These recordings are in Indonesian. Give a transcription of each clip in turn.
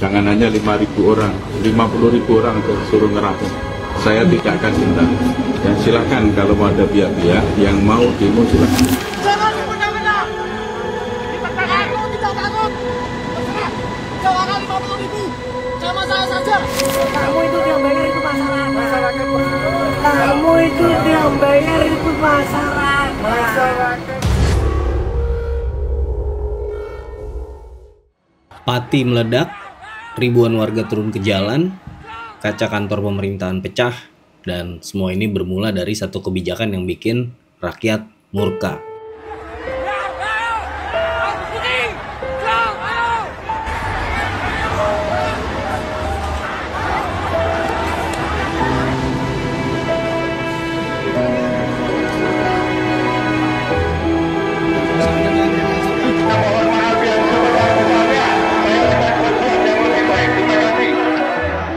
Jangan hanya 5.000 orang, 50.000 orang suruh ngerasa. Saya tidak akan minta. Dan silahkan kalau mau ada pihak-pihak yang mau demo silahkan. Jangan dimenang-menang. Kita takut, tidak takut. Terserah. Jangan 50.000. Sama saya saja. Kamu itu yang bayar itu masyarakat. Kamu itu yang bayar itu masyarakat. Pati meledak, ribuan warga turun ke jalan, kaca kantor pemerintahan pecah, dan semua ini bermula dari satu kebijakan yang bikin rakyat murka.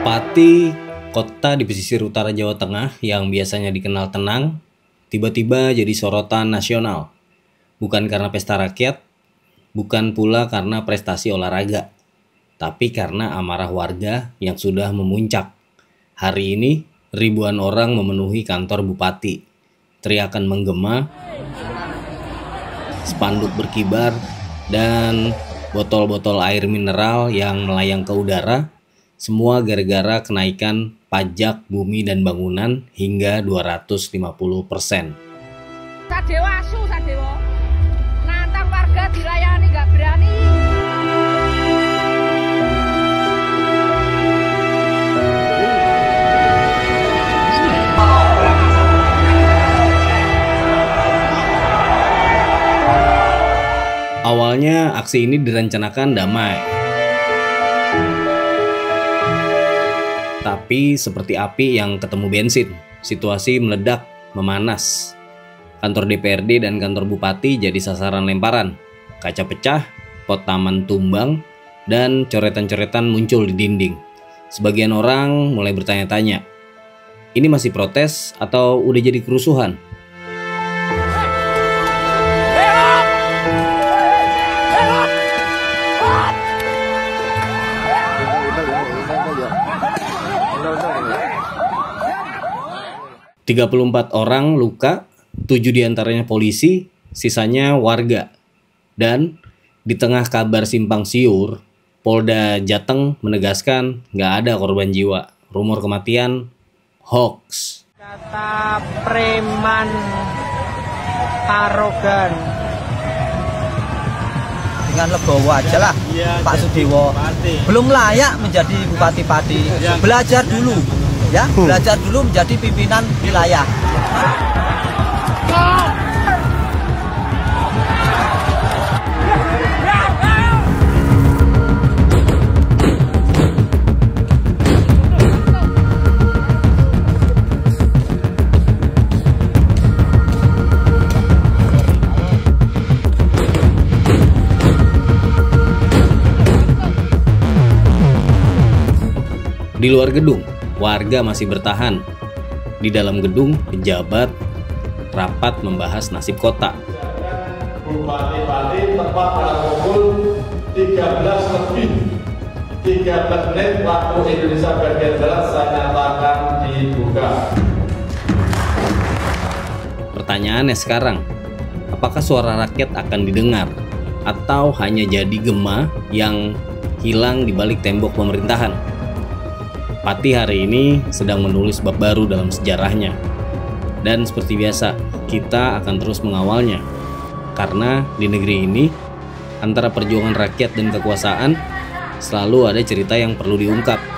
Pati, kota di pesisir utara Jawa Tengah yang biasanya dikenal tenang, tiba-tiba jadi sorotan nasional. Bukan karena pesta rakyat, bukan pula karena prestasi olahraga, tapi karena amarah warga yang sudah memuncak. Hari ini, ribuan orang memenuhi kantor bupati. Teriakan menggema, spanduk berkibar, dan botol-botol air mineral yang melayang ke udara. Semua gara-gara kenaikan pajak bumi dan bangunan hingga 250%. Sadewa asu, Sadewa. Nantang warga dilayani nggak berani. Awalnya aksi ini direncanakan damai. Tapi seperti api yang ketemu bensin, situasi meledak, memanas. Kantor DPRD dan kantor bupati jadi sasaran lemparan. Kaca pecah, pot taman tumbang, dan coretan-coretan muncul di dinding. Sebagian orang mulai bertanya-tanya, ini masih protes atau udah jadi kerusuhan? ...34 orang luka, 7 diantaranya polisi, sisanya warga. Dan di tengah kabar simpang siur, Polda Jateng menegaskan nggak ada korban jiwa. Rumor kematian hoax. Kata preman arogan dengan legowo aja lah, Pak Sudewo belum layak menjadi Bupati Pati. Belajar dulu ya, belajar dulu menjadi pimpinan wilayah. Di luar gedung, warga masih bertahan. Di dalam gedung, pejabat rapat membahas nasib kota. Bupati Pati tepat pada pukul 13 menit waktu Indonesia bagian barat saya nyatakan dibuka. Pertanyaannya sekarang, apakah suara rakyat akan didengar atau hanya jadi gema yang hilang di balik tembok pemerintahan? Pati hari ini sedang menulis bab baru dalam sejarahnya. Dan seperti biasa, kita akan terus mengawalnya. Karena di negeri ini, antara perjuangan rakyat dan kekuasaan, selalu ada cerita yang perlu diungkap.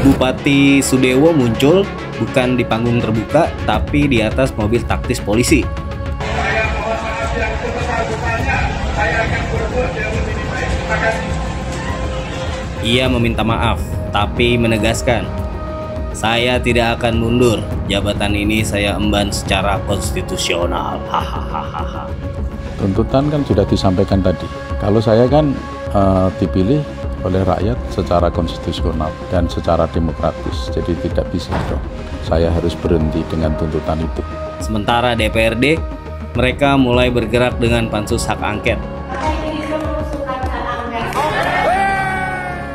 Bupati Sudewo muncul bukan di panggung terbuka, tapi di atas mobil taktis polisi. Ia meminta maaf, tapi menegaskan, saya tidak akan mundur. Jabatan ini saya emban secara konstitusional. Hahaha. Tuntutan kan sudah disampaikan tadi. Kalau saya kan dipilih oleh rakyat secara konstitusional dan secara demokratis. Jadi tidak bisa dong saya harus berhenti dengan tuntutan itu. Sementara DPRD, mereka mulai bergerak dengan pansus hak angket.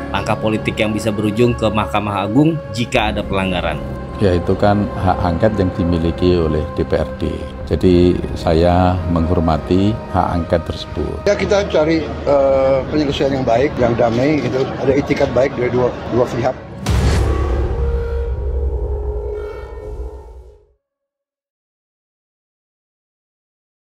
Langkah politik yang bisa berujung ke Mahkamah Agung jika ada pelanggaran. Ya itu kan hak angket yang dimiliki oleh DPRD. Jadi saya menghormati hak angket tersebut. Ya kita cari penyelesaian yang baik, yang damai, gitu. Ada itikat baik dari dua pihak.